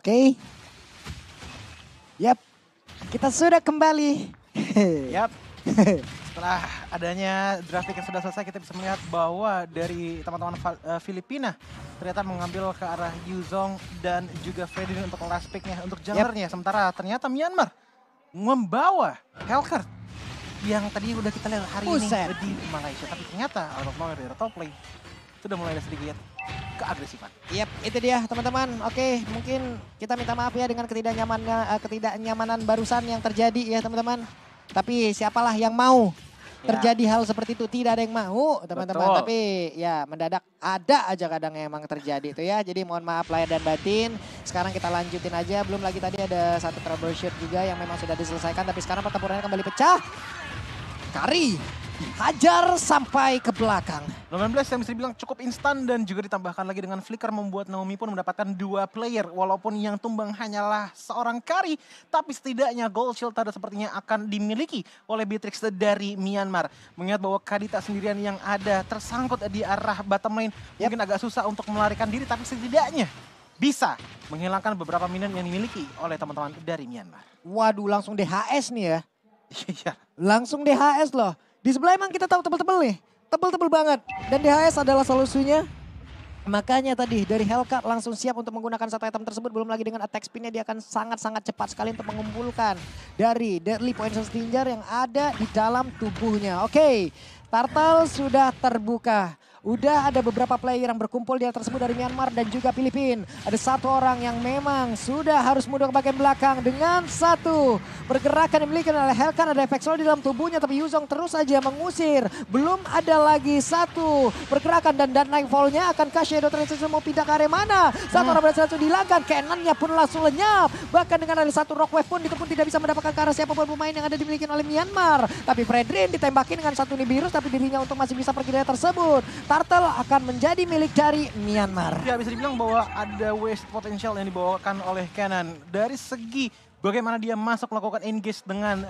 Oke. Yap, kita sudah kembali. Yap. Setelah adanya grafik yang sudah selesai, kita bisa melihat bahwa dari teman-teman Filipina ternyata mengambil ke arah Yuzong dan juga Freddy untuk last pick-nya, untuk junglernya. Sementara ternyata Myanmar membawa Hellcat yang tadi udah kita lihat hari ini di Malaysia. Tapi ternyata out of nowhere dari top lane sudah mulai ada sedikit keagresifan. Yap, itu dia teman-teman. Oke, mungkin kita minta maaf ya dengan ketidaknyamanan barusan yang terjadi ya teman-teman. Tapi siapalah yang mau terjadi hal seperti itu, tidak ada yang mau teman-teman. Tapi ya mendadak ada aja kadang yang emang terjadi itu ya. Jadi mohon maaf lahir dan batin. Sekarang kita lanjutin aja. Belum lagi tadi ada satu troubleshoot juga yang memang sudah diselesaikan. Tapi sekarang pertempurannya kembali pecah. Kari hajar sampai ke belakang. 19 yang bisa dibilang cukup instan dan juga ditambahkan lagi dengan flicker membuat Naomi pun mendapatkan 2 player. Walaupun yang tumbang hanyalah seorang Kari, tapi setidaknya gold shield Tada sepertinya akan dimiliki oleh Beatrix dari Myanmar. Mengingat bahwa Kadita sendirian yang ada tersangkut di arah bottom lane. Mungkin agak susah untuk melarikan diri, tapi setidaknya bisa menghilangkan beberapa minion yang dimiliki oleh teman-teman dari Myanmar. Waduh, langsung DHS nih ya. Iya. Langsung DHS loh. Di sebelah emang kita tahu tebel-tebel nih. Tebel-tebel banget. Dan DHS adalah solusinya. Makanya tadi dari Hellcat langsung siap untuk menggunakan satu item tersebut. Belum lagi dengan attack spin-nya dia akan sangat-sangat cepat sekali untuk mengumpulkan dari Deadly Poison Stinger yang ada di dalam tubuhnya. Oke, Turtle sudah terbuka. Udah ada beberapa player yang berkumpul di tersebut dari Myanmar dan juga Filipina. Ada satu orang yang memang sudah harus mundur ke bagian belakang dengan satu pergerakan yang dimiliki oleh Hellcat. Ada efek slow di dalam tubuhnya tapi Yuzong terus saja mengusir. Belum ada lagi satu pergerakan dan Nightfall-nya akankah Shadow Transition mau pindah ke area mana? Satu orang berhasil langsung dihilangkan. Cannon-nya pun langsung lenyap. Bahkan dengan ada satu Rock Wave pun itu pun tidak bisa mendapatkan ke arah siapapun pemain yang ada dimiliki oleh Myanmar. Tapi Fredrin ditembakin dengan satu Nibiru's tapi dirinya untuk masih bisa pergi dari tersebut. Turtle akan menjadi milik dari Myanmar. Ya bisa dibilang bahwa ada waste potential yang dibawakan oleh Cannon. Dari segi bagaimana dia masuk melakukan engage dengan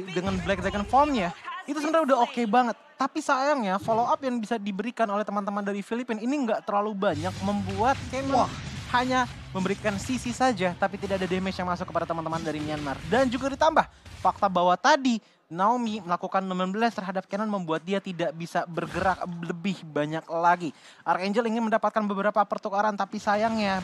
dengan Black Dragon Form-nya. Itu sebenarnya udah oke banget. Tapi sayangnya follow up yang bisa diberikan oleh teman-teman dari Filipina ini nggak terlalu banyak. Membuat Cannon hanya memberikan sisi saja. Tapi tidak ada damage yang masuk kepada teman-teman dari Myanmar. Dan juga ditambah fakta bahwa tadi Naomi melakukan 16 terhadap Cannon membuat dia tidak bisa bergerak lebih banyak lagi. Archangel ingin mendapatkan beberapa pertukaran tapi sayangnya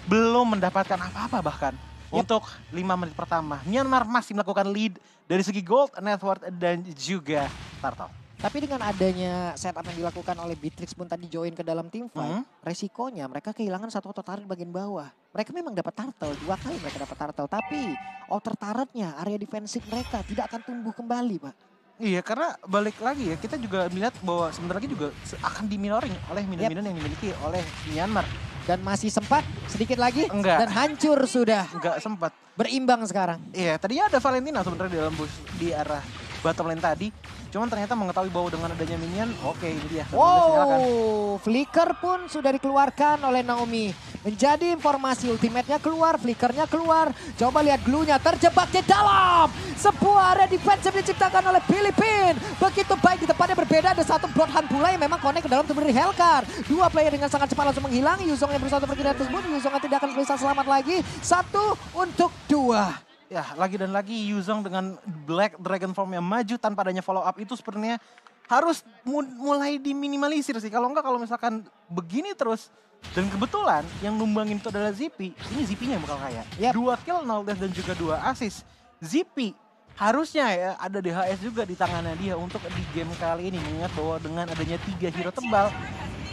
belum mendapatkan apa-apa bahkan. Untuk 5 menit pertama. Myanmar masih melakukan lead dari segi gold, net worth, dan juga turtle. Tapi dengan adanya setup yang dilakukan oleh Beatrix pun tadi join ke dalam tim fight, resikonya mereka kehilangan satu auto turret bagian bawah. Mereka memang dapat turtle, 2 kali mereka dapat turtle. Tapi outer turretnya, area defensif mereka tidak akan tumbuh kembali, Pak. Iya, karena balik lagi ya, kita juga melihat bahwa sebentar lagi juga akan diminoring oleh minion-minion yang dimiliki oleh Myanmar. Dan masih sempat sedikit lagi Enggak. Dan hancur sudah. Enggak sempat. Berimbang sekarang. Iya, tadinya ada Valentina sebenarnya di dalam bush di arah bottom lane tadi. Cuman ternyata mengetahui bahwa dengan adanya minion, oke ini dia. Wow, flicker pun sudah dikeluarkan oleh Naomi. Menjadi informasi ultimate-nya keluar, flickernya keluar. Coba lihat glue-nya terjebak di dalam. Sebuah area defensive diciptakan oleh Filipina. Begitu baik di depannya berbeda, ada satu Bloodhound pula yang memang connect ke dalam tubuh dari Hellcat. 2 player dengan sangat cepat langsung menghilang. Yuzong yang berusaha untuk pergi dari tersebut. Yuzong tidak akan bisa selamat lagi. 1 untuk 2. Ya, lagi dan lagi Yuzong dengan Black Dragon Form yang maju tanpa adanya follow up itu sebenarnya harus mulai diminimalisir sih. Kalau enggak, kalau misalkan begini terus, dan kebetulan yang numbangin itu adalah Zippy, ini Zippy-nya yang bakal kaya. 2 kill, 0 death, dan juga 2 assist. Zippy harusnya ya ada DHS juga di tangannya dia untuk di game kali ini. Mengingat bahwa dengan adanya 3 hero tebal,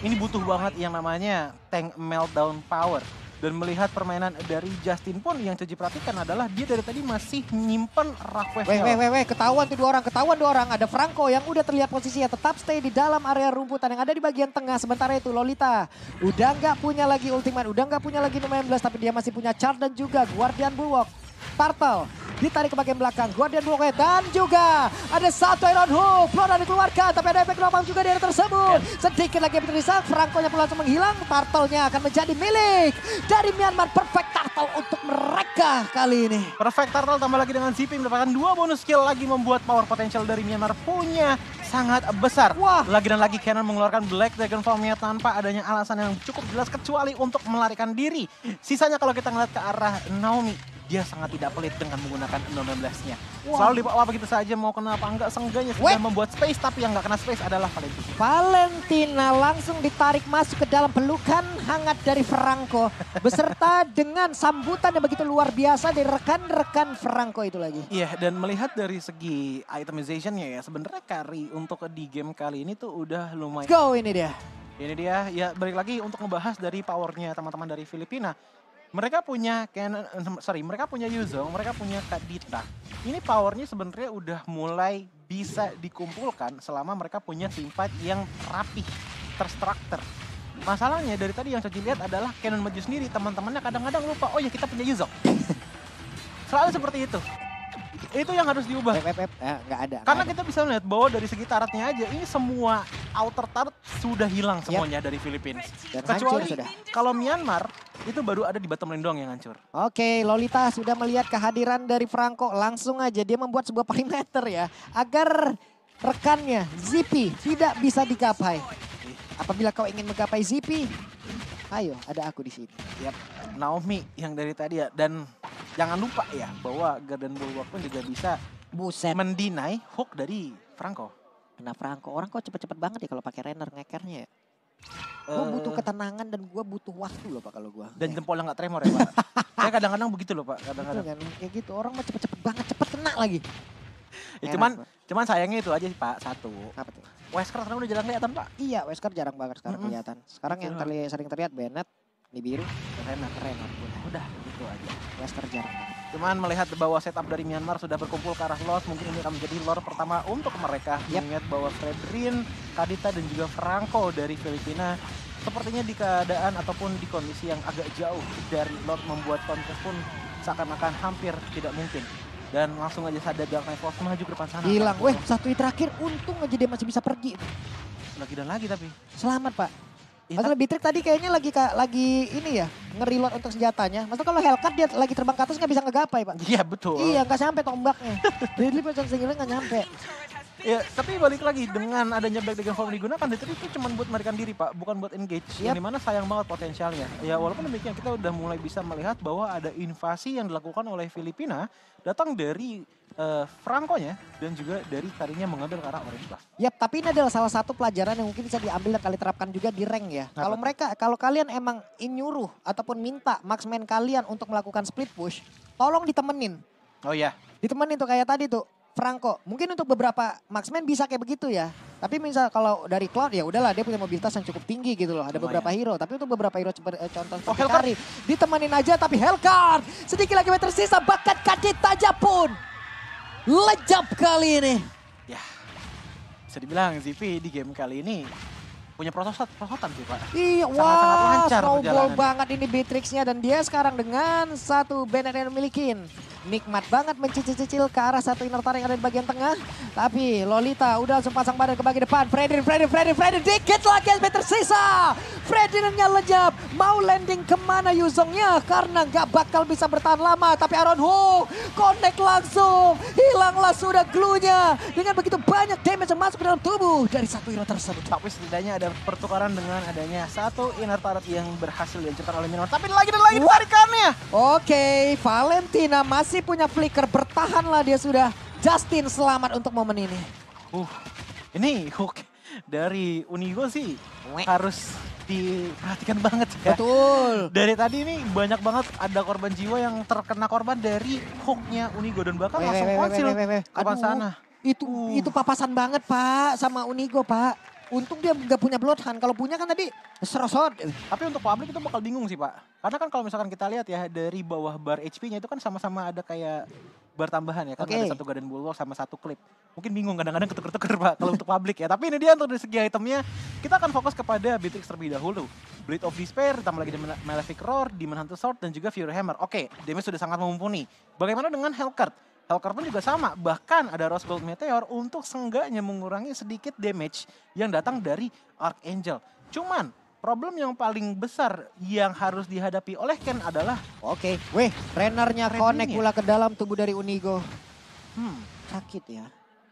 ini butuh banget yang namanya tank meltdown power. Dan melihat permainan dari Justin pun yang Coji perhatikan adalah dia dari tadi masih nyimpen Rock Wave. Ketahuan tuh 2 orang. Ada Franco yang udah terlihat posisinya tetap stay di dalam area rumputan yang ada di bagian tengah. Sementara itu Lolita udah nggak punya lagi ultimate, udah nggak punya lagi 19, tapi dia masih punya charge dan juga Guardian Bulwark. Turtle ditarik ke bagian belakang. Guardian Blockade dan juga ada satu Iron Hook. Flora dikeluarkan tapi ada efek napalm juga di area tersebut. Sedikit lagi berterisak, Franco-nya pun langsung menghilang. Turtle-nya akan menjadi milik dari Myanmar. Perfect Turtle untuk mereka kali ini. Perfect Turtle tambah lagi dengan ZP mendapatkan 2 bonus skill lagi membuat power potential dari Myanmar punya sangat besar. Wah. Lagi dan lagi Cannon mengeluarkan Black Dragon Form-nya tanpa adanya alasan yang cukup jelas kecuali untuk melarikan diri. Sisanya kalau kita ngeliat ke arah Naomi, dia sangat tidak pelit dengan menggunakan 16-nya. Selalu dibawa begitu saja, mau kena apa enggak, seenggaknya sudah membuat space, tapi yang enggak kena space adalah Valentina. Valentina langsung ditarik masuk ke dalam pelukan hangat dari Franco. Beserta dengan sambutan yang begitu luar biasa dari rekan-rekan Franco itu lagi. Iya, dan melihat dari segi itemization-nya ya, sebenarnya carry untuk di game kali ini tuh udah lumayan. Go, ini dia. Ini dia, ya balik lagi untuk ngebahas dari powernya teman-teman dari Filipina. Mereka punya mereka punya Yuzong, mereka punya Kadita. Ini powernya sebenarnya udah mulai bisa dikumpulkan selama mereka punya teamfight yang rapih, terstruktur. Masalahnya dari tadi yang saya lihat adalah Cannon maju sendiri, teman-temannya kadang-kadang lupa, oh ya kita punya Yuzong. Selalu seperti itu. Itu yang harus diubah. Nggak ada. Karena kita bisa melihat bahwa dari segi turretnya aja, ini semua outer turret sudah hilang semuanya dari Filipina. Dan Kecuali hancur sudah. kalau Myanmar, itu baru ada di bottom lane doang yang hancur. Oke, Lolita sudah melihat kehadiran dari Franco. Langsung aja dia membuat sebuah perimeter ya. Agar rekannya, Zippy, tidak bisa digapai. Apabila kau ingin menggapai Zippy, ayo ada aku di sini. Yap, Naomi yang dari tadi ya. Dan jangan lupa ya bahwa Garden Bulwark pun juga bisa mendinai hook dari Franco. Kena Franco, orang kok cepet-cepet banget ya kalau pakai Renner ngekernya ya. Gue butuh ketenangan dan gue butuh waktu loh Pak kalau gue. Dan jempolnya nggak tremor ya Pak. Saya kadang-kadang begitu loh Pak. Kadang-kadang. Kan, kayak gitu, orang mah cepet-cepet banget, cepet kena lagi. Ya, cuman sayangnya itu aja sih Pak, satu. Apa tuh? Wesker sekarang udah jarang kelihatan Pak. Iya, Wesker jarang banget sekarang kelihatan. Sekarang yang sering terlihat Bennett, Nibiru, Renner. Udah gitu aja. Wesker jarang banget. Cuman melihat bahwa setup dari Myanmar sudah berkumpul ke arah Lost, mungkin ini akan menjadi lore pertama untuk mereka. Mengingat bahwa Fredrin, Kadita dan juga Franco dari Filipina sepertinya di keadaan ataupun di kondisi yang agak jauh dari Lord, membuat contest pun seakan-akan hampir tidak mungkin. Dan langsung aja sadar Dark Knight Force maju ke depan sana. Hilang, satu hit terakhir untung aja dia masih bisa pergi. Lagi dan lagi tapi. Selamat Pak. Masalah Bitrik tadi kayaknya lagi ini ya, nge-reload untuk senjatanya. Maksudnya kalau Hellcat dia lagi terbang ke atas nggak bisa ngegapai Pak. Iya betul. Iya nggak sampai tombaknya. Deadly Precision Single nggak nyampe. Ya, tapi balik lagi dengan adanya Black Dragon Form digunakan, itu cuma buat melarikan diri Pak, bukan buat engage. Yang dimana sayang banget potensialnya. Ya walaupun demikian kita udah mulai bisa melihat bahwa ada invasi yang dilakukan oleh Filipina datang dari Franco-nya dan juga dari karinya mengambil ke arah Orange Buff. Yap, tapi ini adalah salah satu pelajaran yang mungkin bisa diambil dan kalian terapkan juga di rank ya. Kalau kalian emang nyuruh ataupun minta marksman kalian untuk melakukan split push, tolong ditemenin. Oh iya. Ditemenin tuh kayak tadi tuh. Franco, mungkin untuk beberapa marksman bisa kayak begitu ya. Tapi misal kalau dari Cloud ya udahlah dia punya mobilitas yang cukup tinggi gitu loh. Ada beberapa hero, tapi untuk beberapa hero contoh seperti Kari, ditemenin aja tapi Hellcat sedikit lagi tersisa, bakat Kadita aja pun lejap kali ini. Ya, bisa dibilang ZP di game kali ini punya prosotan sih Pak. Iya, sangat lancar snowball banget ini Beatrix-nya dan dia sekarang dengan satu banner yang milikin. Nikmat banget mencicil-cicil ke arah satu inner turret yang ada di bagian tengah. Tapi Lolita udah langsung pasang badan ke bagian depan. Fredrin, dikit lagi SB tersisa. Fredrinnya lejap, mau landing kemana Yuzongnya karena nggak bakal bisa bertahan lama. Tapi Iron Hook connect langsung, hilanglah sudah glue-nya. Dengan begitu banyak damage yang masuk ke dalam tubuh dari satu hero tersebut. Tapi setidaknya ada pertukaran dengan adanya satu inner turret yang berhasil dihancurkan oleh Myanmar. Tapi lagi dan lagi tarikannya. Oke, Valentina masih punya flicker, bertahanlah dia sudah. Justin selamat untuk momen ini. Ini hook dari Unigo sih harus diperhatikan banget ya. Betul. Dari tadi ini banyak banget ada korban jiwa yang terkena korban dari hooknya Unigo dan bahkan langsung konsil ke sana. Itu papasan banget Pak sama Unigo Pak. Untung dia nggak punya Bloodhound, kalau punya kan tadi serosot. Tapi untuk publik itu bakal bingung sih Pak. Karena kan kalau misalkan kita lihat ya dari bawah bar HP-nya itu kan sama-sama ada kayak bar tambahan ya kan. Ada satu Garden Bulwark sama satu clip. Mungkin bingung kadang-kadang ketuker-tuker Pak kalau untuk publik ya. Tapi ini dia untuk dari segi itemnya kita akan fokus kepada Beatrix terlebih dahulu. Blade of Despair, ditambah lagi Malefic Roar, Demon Hunter Sword dan juga Fury Hammer. Oke, damage sudah sangat mumpuni. Bagaimana dengan Hellcat? Hellcat pun juga sama. Bahkan ada Rose Gold Meteor untuk seenggaknya mengurangi sedikit damage yang datang dari Archangel. Cuman problem yang paling besar yang harus dihadapi oleh Ken adalah Oke, weh, trainernya connect pula ke dalam tubuh dari Unigo. Sakit ya.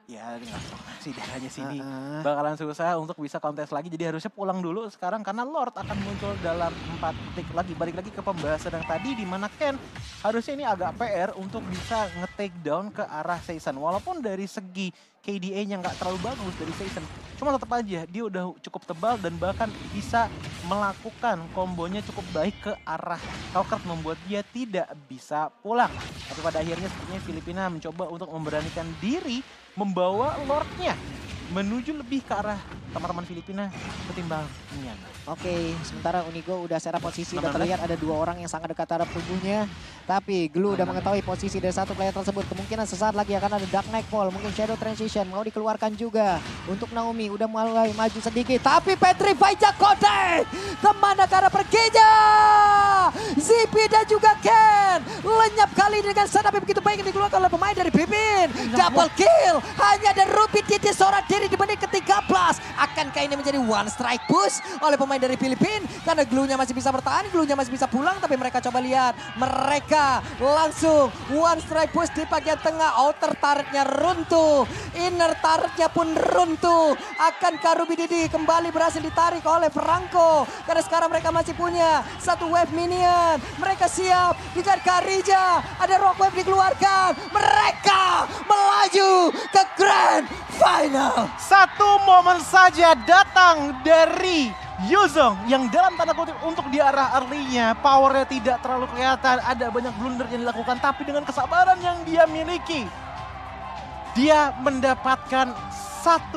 ya nggak tahu sih darahnya sini bakalan susah untuk bisa kontes lagi. Jadi harusnya pulang dulu sekarang karena Lord akan muncul dalam 4 detik lagi. Balik lagi ke pembahasan yang tadi di mana Ken harusnya ini agak PR untuk bisa nge-take down ke arah Season. Walaupun dari segi KDA-nya nggak terlalu bagus dari Season. Cuma tetap aja dia udah cukup tebal dan bahkan bisa melakukan kombonya cukup baik ke arah Hellcat membuat dia tidak bisa pulang. Tapi pada akhirnya sepertinya Filipina mencoba untuk memberanikan diri membawa Lordnya menuju lebih ke arah teman-teman Filipina ketimbang Myanmar. Oke, sementara Unigo udah secara posisi dan terlihat ada 2 orang yang sangat dekat terhadap tubuhnya. Tapi Glue udah mengetahui posisi dari satu player tersebut. Kemungkinan sesaat lagi akan ada Dark Nightfall, mungkin Shadow Transition mau dikeluarkan juga. Untuk Naomi udah mulai maju sedikit. Tapi Petrify Jakode kemana cara perginya? Zippy dan juga Ken lenyap kali dengan setup yang begitu baik yang dikeluarkan oleh pemain dari Pipin. Double kill, hanya ada Ruby Titi seorang diri di menit ke-13. Akankah ini menjadi one strike push oleh pemain dari Filipina? Karena Glue-nya masih bisa bertahan, Glue-nya masih bisa pulang. Tapi mereka coba lihat, mereka langsung one strike push di bagian tengah. Outer turret-nya runtuh, inner turret-nya pun runtuh. Akankah Ruby Didi kembali berhasil ditarik oleh Franco? Karena sekarang mereka masih punya satu wave minion. Mereka siap dengan Karija. Ada rock wave dikeluarkan. Mereka melaju ke grand final. Satu momen saja datang dari Yuzong yang dalam tanda kutip untuk di arah early-nya powernya tidak terlalu kelihatan, ada banyak blunder yang dilakukan, tapi dengan kesabaran yang dia miliki dia mendapatkan satu